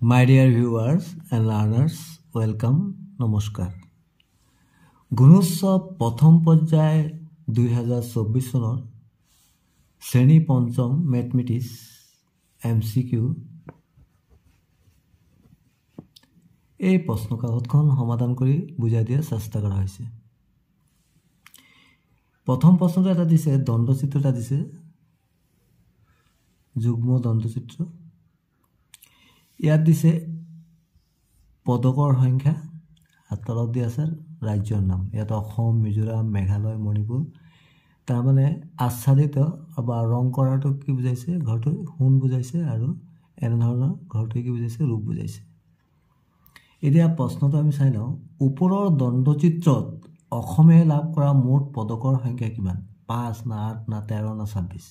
My dear viewers and learners, welcome, নমস্কাৰ। গুণোৎসৱ প্ৰথম পৰ্যায় 2024 চনৰ শ্ৰেণী পঞ্চম মেথমেটিক্স MCQ এই প্ৰশ্নকাকতখন সমাধান কৰি বুজাই দিয়াৰ চেষ্টা কৰা হৈছে। প্ৰথম প্ৰশ্নটো এটা দিছে, দণ্ডচিত্ৰ এটা দিছে, যুগ্ম দণ্ডচিত্ৰ। ইয়াত দিছে পদকৰ সংখ্যা, আৰ তলত দিয়া আছে ৰাজ্যৰ নাম। ইয়াত অসম, মিজোৰাম, মেঘালয়, মণিপুৰ। তাৰমানে আচ্ছাদিত বা ৰং কৰাটো কি বুজাইছে? ঘৰটো সোণ বুজাইছে, আৰু এনেধৰণৰ ঘৰটো কি বুজাইছে? ৰূপ বুজাইছে। এতিয়া প্ৰশ্নটো আমি চাই লওঁ। ওপৰৰ দণ্ডচিত্ৰত অসমে লাভ কৰা মুঠ পদকৰ সংখ্যা কিমান? 5 না 8 না 13 না 26?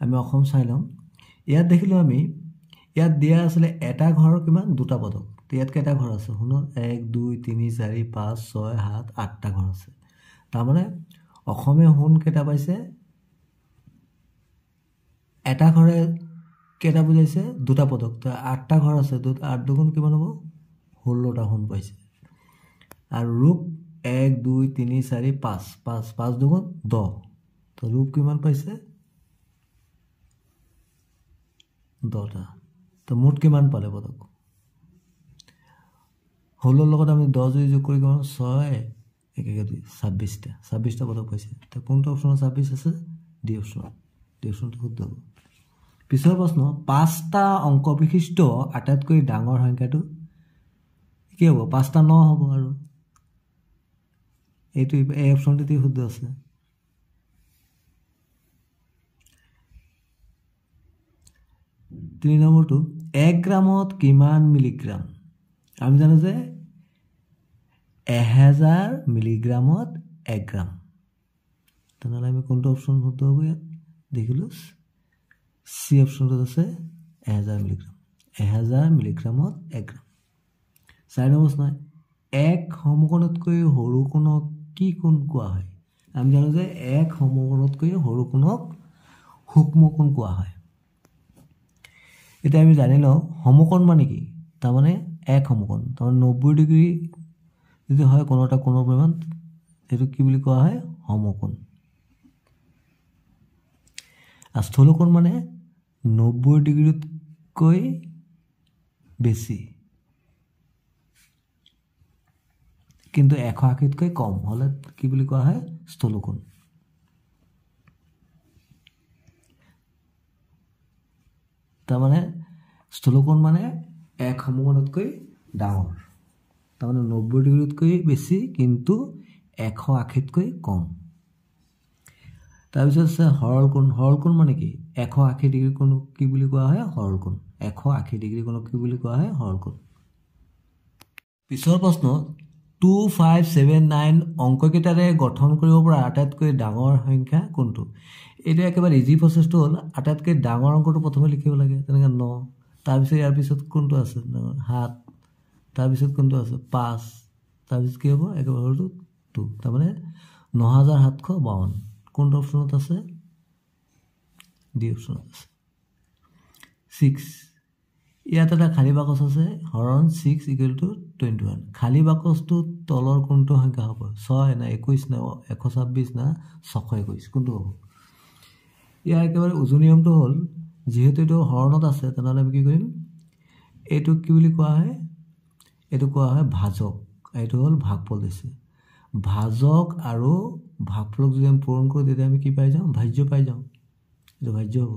আমি অসম চাই লওঁ। ইয়াত দেখিলোঁ আমি, ইয়াত দিয়া আছিলে এটা ঘৰৰ কিমান? দুটা পদক। ইয়াত কেইটা ঘৰ আছে? শুনক, 1 2 3 4 5 6 7 8টা ঘৰ আছে। তাৰমানে অসমে সোণ কেইটা পাইছে? এটা ঘৰে কেইটা বুজাইছে? দুটা পদক। তো 8টা ঘৰ আছে, 8 দুগুণ কিমান হ'ব? 16টা সোণ পাইছে। আৰু ৰূপ 1 2 3 4 5 5 দুগুণ 10। তো ৰূপ কিমান পাইছে? 10টা। তো মুঠ কিমান পালে পদক? 16 লগত আমি 10 যদি যোগ কৰি কিমান? 6 1 1 2 26টা পদক পাইছে। তো কোনটো অপশ্যনত 26 আছে? ডি অপশ্যনত। ডি অপশ্যনটো শুদ্ধ হ'ব। পিছৰ প্ৰশ্ন, 5টা অংক বিশিষ্ট আটাইতকৈ ডাঙৰ সংখ্যাটো কি হ'ব? 5টা 9 হ'ব। আৰু এইটো এই অপশ্যনটোতে শুদ্ধ আছে। তিনি নম্বৰটো, 1 গ্ৰামত কিমান মিলিগ্ৰাম? আমি জানো যে 1000 মিলিগ্ৰামত 1 গ্ৰাম। তেনেহ'লে আমি কোনটো অপশ্যন শুদ্ধ হ'ব? ইয়াত দেখিলোঁ চি অপশ্যনটোত আছে 1000 মিলিগ্ৰাম। 1000 মিলিগ্ৰামত 1 গ্ৰাম। 4 নম্বৰ প্ৰশ্ন, 1 সমকোণতকৈ সৰু কোণক কি কোণ কোৱা হয়? আমি জানো যে 1 সমকোণতকৈ সৰু কোণক সূক্ষ্ম কোণ কোৱা হয়। এতিয়া আমি জানি লওঁ সমকোণ মানে কি। তাৰমানে 1 সমকোণ, তাৰমানে 90 ডিগ্ৰী যদি হয় কোনো এটা কোণৰ পৰিমাণ, সেইটো কি বুলি কোৱা হয়? সমকোণ। আৰু স্থূলকোণ মানে 90 ডিগ্ৰীতকৈ বেছি কিন্তু 180তকৈ কম হ'লে কি বুলি কোৱা হয়? স্থূলকোণ। তাৰমানে স্থূলকোণ মানে 1 সমকোণতকৈ ডাঙৰ, তাৰমানে 90 ডিগ্ৰীতকৈ বেছি কিন্তু 180তকৈ কম। তাৰপিছত আছে সৰল কোণ। সৰল কোণ মানে কি? 180 ডিগ্ৰী কোণক কি বুলি কোৱা হয়? সৰল কোণ। 180 ডিগ্ৰী কোণক কি বুলি কোৱা হয়? সৰল কোণ। পিছৰ প্ৰশ্ন, 2 5 7 9 অংককেইটাৰে গঠন কৰিব পৰা আটাইতকৈ ডাঙৰ সংখ্যা কোনটো? এইটো একেবাৰে ইজি প্ৰচেছটো হ'ল, আটাইতকৈ ডাঙৰ অংকটো প্ৰথমে লিখিব লাগে। তেনেকৈ 9, তাৰপিছত ইয়াৰ পিছত কোনটো আছে? 7, তাৰপিছত কোনটো আছে? 5, তাৰপিছত কি হ'ব? একেবাৰে সৰুটো 2। তাৰমানে 9752। কোনটো অপশ্যনত আছে? ডি অপশ্যনত আছে। 6, ইয়াত এটা খালী বাকচ আছে, হৰণ 6 = 21। খালী বাকচটো তলৰ কোনটো সংখ্যা হ'ব? 6 না 21 না 126 না 621? কোনটো হ'ব? ইয়াৰ একেবাৰে উজু নিয়মটো হ'ল, যিহেতু এইটো হৰণত আছে, তেনেহ'লে আমি কি কৰিম? এইটোক কি বুলি কোৱা হয়? এইটো কোৱা হয় ভাজক। এইটো হ'ল ভাগফল দিছে। ভাজক আৰু ভাগফলক যদি আমি পূৰণ কৰোঁ, তেতিয়া আমি কি পাই যাওঁ? ভাজ্য পাই যাওঁ। এইটো ভাজ্য হ'ব।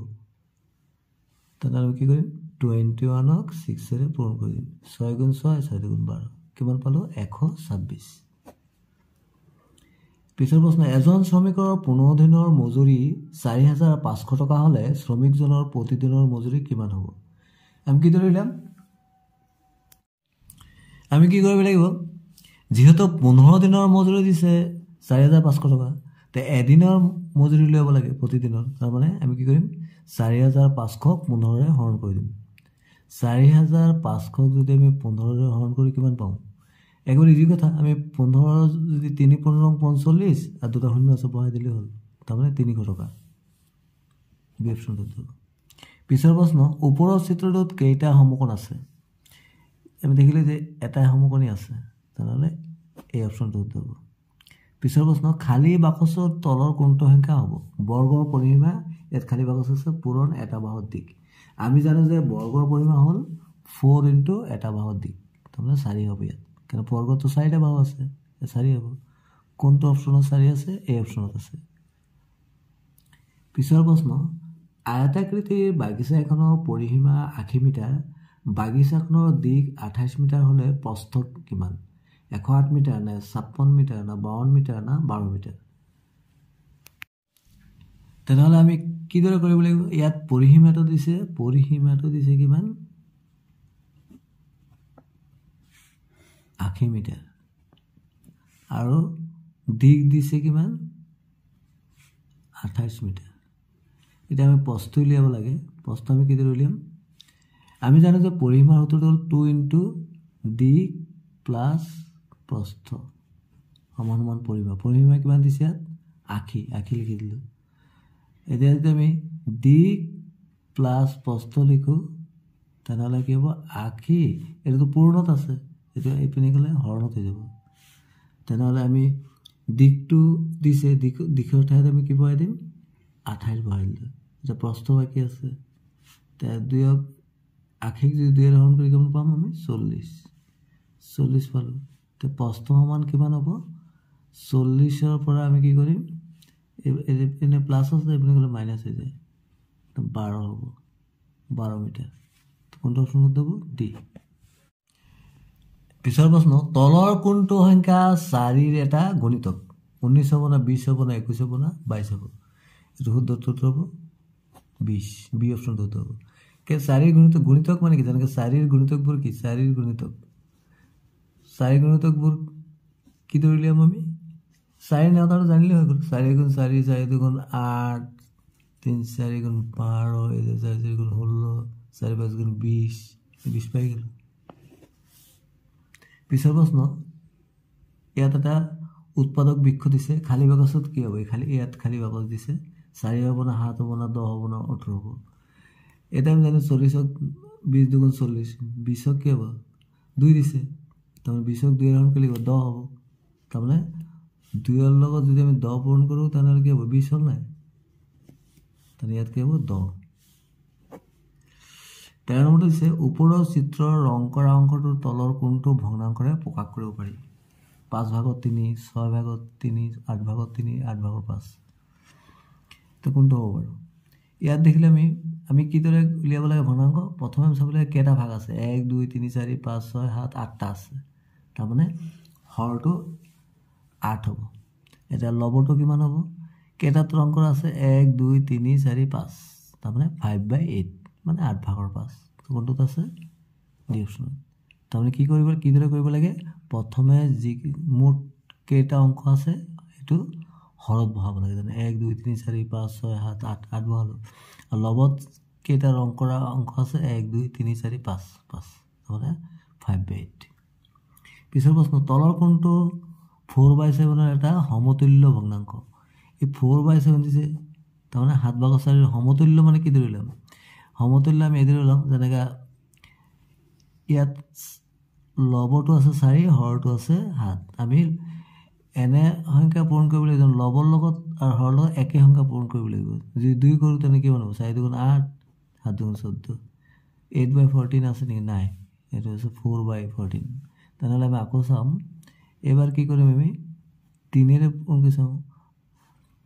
তেনেহ'লে আমি কি কৰিম? 21ক 6ৰে পূৰণ কৰি দিম। 6 × 6 6 × 12। কিমান পালোঁ? 126। পিছৰ প্ৰশ্ন, এজন শ্ৰমিকৰ 15 দিনৰ মজুৰি 4500 টকা হ'লে শ্ৰমিকজনৰ প্ৰতিদিনৰ মজুৰি কিমান হ'ব? আমি কি ধৰিলাম? আমি কি কৰিব লাগিব? যিহেতু 15 দিনৰ মজুৰি দিছে 4500 টকা, তে এদিনৰ মজুৰি উলিয়াব লাগে প্ৰতিদিনৰ। তাৰমানে আমি কি কৰিম? 4500ক 15ৰে হৰণ কৰি দিম। 4500ক যদি আমি 15ৰে হৰণ কৰি কিমান পাওঁ? একবাৰ ইজি কথা। আমি 15 যদি 3 15 45 আৰু 2টা শূন্য আছে বহাই দিলেই হ'ল। তাৰমানে 300 টকা। বি অপশ্যনটো। পিছৰ প্ৰশ্ন, ওপৰৰ চিত্ৰটোত কেইটা সমকোণ আছে? আমি দেখিলোঁ যে এটাই সমকোণী আছে, তেনেহ'লে এই অপশ্যনটো উত্তৰ হ'ব। পিছৰ প্ৰশ্ন, খালী বাকচৰ তলৰ কোনটো সংখ্যা হ'ব? বৰ্গৰ পৰিসীমা, ইয়াত খালী বাকচ আছে, পূৰণ এটা বাহুৰ দিশ। আমি জানো যে বৰ্গৰ পৰিসীমা হ'ল 4 × এটা বাহুৰ দিশ, তাৰমানে 4 হ'ব ইয়াত, কাৰণ বৰ্গটো 4টা বাহু আছে, 4 হ'ব। কোনটো অপশ্যনত 4 আছে? এই অপশ্যনত আছে। পিছৰ প্ৰশ্ন, আয়তাকৃতিৰ বাগিচা এখনৰ পৰিসীমা 80 মিটাৰ, বাগিচাখনৰ দিশ 28 মিটাৰ হ'লে প্ৰস্থ কিমান? 108 মিটাৰ নে 56 মিটাৰ নে 52 মিটাৰ নে 12 মিটাৰ? তেনেহ'লে আমি কিদৰে কৰিব লাগিব? ইয়াত পৰিসীমাটো দিছে কিমান? 80 মিটাৰ, আৰু দিশ দিছে কিমান? 28 মিটাৰ। এতিয়া আমি প্ৰস্থ উলিয়াব লাগে। প্ৰস্থ আমি কিদৰে উলিয়াম? আমি জানো যে পৰিসীমাৰ সূত্ৰটো হ'ল 2 × দিশ প্লাছ প্ৰস্থ সমান সমান পৰিসীমা। পৰিসীমা কিমান দিছে ইয়াত? 80 লিখি দিলোঁ। এতিয়া যদি আমি দিশ প্লাছ প্ৰস্থ লিখোঁ, তেনেহ'লে কি হ'ব? 80, এইটোতো পূৰণত আছে, এইটো এইপিনে গ'লে হৰণত হৈ যাব। তেনেহ'লে আমি দিশটো দিছে, দিশৰ ঠাইত আমি কি বহাই দিম? 28 বহাই দিলোঁ। এতিয়া প্ৰস্থ বাকী আছে, এতিয়া 80ক যদি 2 হৰণ কৰি কিমান পাম আমি? 40 পালোঁ। এতিয়া প্ৰস্থ সমান কিমান হ'ব? 40ৰ পৰা আমি কি কৰিম? এইপিনে প্লাছ আছে, এইপিনে গ'লে মাইনাছ হৈ যায়, 12 হ'ব, 12 মিটাৰ। কোনটো অপশ্যনত হ'ব? ডি। পিছৰ প্ৰশ্ন, তলৰ কোনটো সংখ্যা 4ৰ এটা গুণিতক? 19 হ'ব না 20 হ'ব না 21 হ'ব না 22 হ'ব? এইটো শুদ্ধটো হ'ব 20, বি অপশ্যনটো শুদ্ধ হ'ব। 4ৰ গুণিতক মানে কি? যেনেকৈ 4ৰ গুণিতকবোৰ কি? 4ৰ গুণিতকবোৰ কি ধৰি উলিয়াম আমি? 4 নেওতাটো জানিলে হৈ গ'ল। 4 × 4, 4 × 2 = 8, 3 × 4 = 12, 4 × 4 = 16, 4 × 5 = 20 পাই গ'লোঁ। পিছৰ প্ৰশ্ন, ইয়াত এটা উৎপাদক বৃক্ষ দিছে, খালী বাকচত কি হ'ব? ইয়াত খালী বাকচ দিছে, 4 হ'ব না 7 হ'ব না 10 হ'ব না 18 হ'ব? এটা আমি জানো 40ক 20 × 2 = 40, 20ক কি হ'ব? 2 দিছে, তাৰমানে 20ক 2 হৰণ কৰিলে 10 হ'ব। তাৰমানে 2ৰ লগত যদি আমি 10 পূৰণ কৰোঁ, তেনেহ'লে কি হ'ব? 20 হ'ল নাই? তাৰমানে ইয়াত কি হ'ব? 10। 13 নম্বৰটো দিছে, ওপৰৰ চিত্ৰৰ ৰং কৰা অংশটোৰ তলৰ কোনটো ভগ্নাংশৰে প্ৰকাশ কৰিব পাৰি? 5/3, 6/3, 8/3, 8/5। তো কোনটো হ'ব বাৰু? ইয়াত দেখিলে আমি কিদৰে উলিয়াব লাগে ভগ্নাংশ? প্ৰথমে আমি চাব লাগে কেইটা ভাগ আছে। 1, 2, 3, 4, 5, 6, 7, 8টা আছে, তাৰমানে হৰটো 8 হ'ব। এতিয়া লবটো কিমান হ'ব? কেইটাত ৰং কৰা আছে? 1, 2, 3, 4, 5, তাৰমানে 5/8, মানে 8/5। কোনটোত আছে? ডি অপশ্যনত। তাৰমানে কিদৰে কৰিব লাগে? প্ৰথমে যি মুঠ কেইটা অংশ আছে সেইটো হৰত বহাব লাগে। যেনে 1, 2, 3, 4, 5, 6, 7, 8 বহালোঁ। আৰু লগত কেইটা ৰং কৰা অংশ আছে? 1, 2, 3, 4, 5, তাৰমানে 5/8। পিছৰ প্ৰশ্ন, তলৰ কোনটো 4/7ৰ এটা সমতুল্য ভগ্নাংশ? এই 4/7 দিছে, তাৰমানে 7/4 সমতুল্য মানে কি ধৰি ল'ম? সমতুল্য আমি এদিন ল'ম, যেনেকৈ ইয়াত লবটো আছে 4, হৰটো আছে 7। আমি এনে সংখ্যা পূৰণ কৰিব লাগিব, লবৰ লগত আৰু হৰৰ লগত একে সংখ্যা পূৰণ কৰিব লাগিব। যদি 2 কৰোঁ তেনে কিমান হ'ব? 4 × 2 = 8, 7 × 2 = 14। 8/14 আছে নেকি? নাই, এইটো আছে 4/14। তেনেহ'লে আমি আকৌ চাম। এইবাৰ কি কৰিম? আমি 3ৰে পূৰণ কৰি চাওঁ,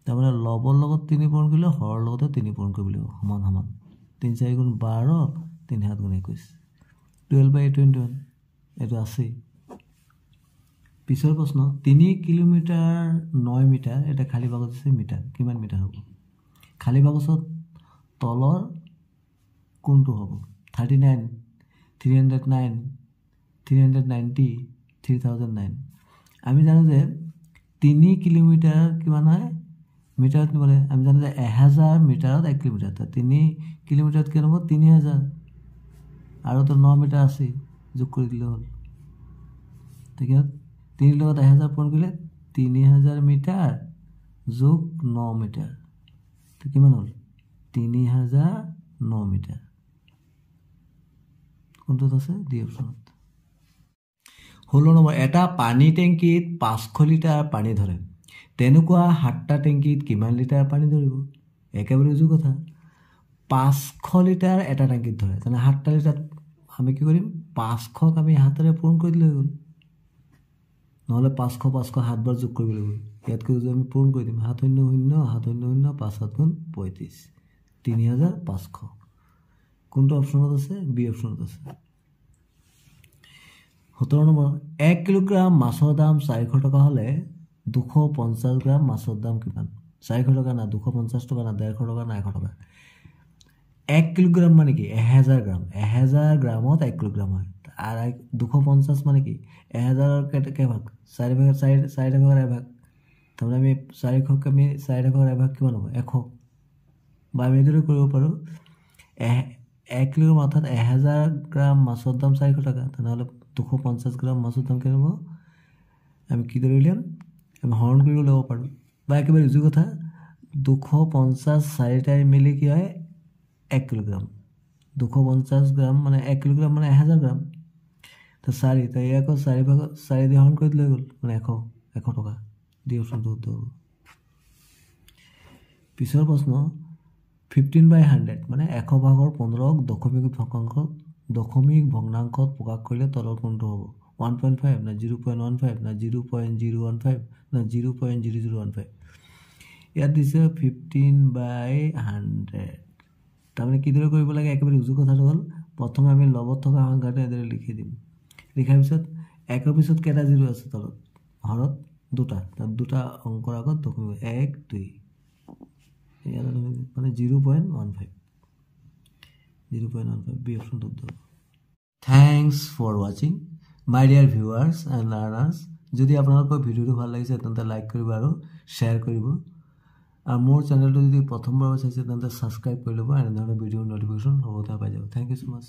তাৰমানে লবৰ লগত 3 পূৰণ কৰিলে হৰৰ লগতে 3 পূৰণ কৰিব লাগিব, সমান সমান। 3 × 4 = 12, 3 × 7 = 21, 12/21, এইটো আছেই। পিছৰ প্ৰশ্ন, 3 কিলোমিটাৰ 9 মিটাৰ, এটা খালী বাকচ আছে মিটাৰ, কিমান মিটাৰ হ'ব? খালী বাকচত তলৰ কোনটো হ'ব? 39, 309, 390, 3009। আমি জানো যে 3 কিলোমিটাৰ কিমান হয়? মিটাৰত নিব লাগে। আমি জানো যে 1000 মিটাৰত 1 কিলোমিটাৰ, 3 কিলোমিটাৰত কিমান হ'ব? 3000, আৰু তো 9 মিটাৰ আছেই, যোগ কৰি দিলে হ'ল। তেতিয়া 3 লগত 1000 পূৰণ কৰিলে 3000 মিটাৰ যোগ 9 মিটাৰ, তো কিমান হ'ল? 3009 মিটাৰ। কোনটোত আছে? ডি অপশ্যনত। 16 নম্বৰ এটা পানী টেংকিত 500 লিটাৰ পানী ধৰে তেনেকুৱা 7টা টেংকিত কিমান লিটাৰ পানী ধৰিব একেবাৰে উজু কথা 500 লিটাৰ এটা টেংকিত ধৰে তেনে 7টা লিটাৰ আমি কি কৰিম 500ক আমি হাতেৰে পূৰণ কৰি দিলে গ'ল নহলে 500 500 7 বাৰ যোগ কৰিব লাগিব ইয়াতকৈ যদি আমি পূৰণ কৰি দিম 7 0 0 7 0 0 5 7 গুণ 35 3500 কোনটো অপচনত আছে বি অপচনত আছে 17 নম্বৰ 1 কিলোগ্ৰাম মাছৰ দাম 400 টকা হলে 250 গ্ৰাম মাছৰ দাম কিমান 400 টকা না 250 টকা না 150 টকা না 100 টকা 1 কিলোগ্ৰাম মানে কি 1000 গ্ৰাম 1000 গ্ৰামত 1 কিলোগ্ৰাম হয় আৰ 250 মানে কি 1000 কে ভাগ 4 ভাগ 4 ভাগৰ 1 ভাগ তাহলে আমি 400 আমি 4 ভাগৰ 1 ভাগ কিমান হ'ব 100 বা আমি এদৰে কৰিব পাৰো 1 কিলোগ্ৰাম অৰ্থাৎ 1000 গ্ৰাম মাছৰ দাম 400 টাকা তাহলে 250 গ্ৰাম মাছৰ দাম কেনে হ'ব আমি কি ধৰিলাম আমি হৰণ কৰিব লব পাৰো বা একেবাৰে উজু কথা 250 4টাই মিলি কি হয় 1 কিলোগ্রাম 250 গ্রাম মানে 1 কিলোগ্রাম মানে 1000 গ্রাম তো 4 তো ইয়াকো 4 ভাগ 4 দিয়ে হৰণ কৰি দিলে গ'ল মানে 100 টাকা দি অপচনটো উত্তৰ হ'ব পিছৰ প্ৰশ্ন 15/100 মানে 100 ভাগৰ 15ক দশমিক ভগ্নাংশত প্ৰকাশ কৰিলে তলৰ কোনটো হ'ব 1.5 না 0.15 না 0.015 না 0.0015 ইয়াত দিছে 15/100 তাৰমানে কিদৰে কৰিব লাগে একেবাৰে উজু কথাটো হ'ল প্ৰথমে আমি লবত থকা সংখ্যাটো এদৰে লিখি দিম লিখাৰ পিছত একৰ পিছত কেটা জিৰো আছে তলত হৰত দুটা তাৰ দুটা অংকৰ আগত দশমিক 1 2 মানে 0.15 বি অপশন তো thanks for watching my dear viewers and learners যদি আপোনালোকৰ ভিডিওটো ভাল লাগিছে তেন্তে লাইক কৰিব আৰু শেয়াৰ কৰিব আৰু মোৰ চেনেলটো যদি প্ৰথমবাৰ চাইছে তেন্তে সাবস্ক্ৰাইব কৰি ল'ব আৰু এনেধৰণৰ ভিডিওৰ নটিফিকেশন হ'ব পাই যাব থ্যাংক ইউ সো মাচ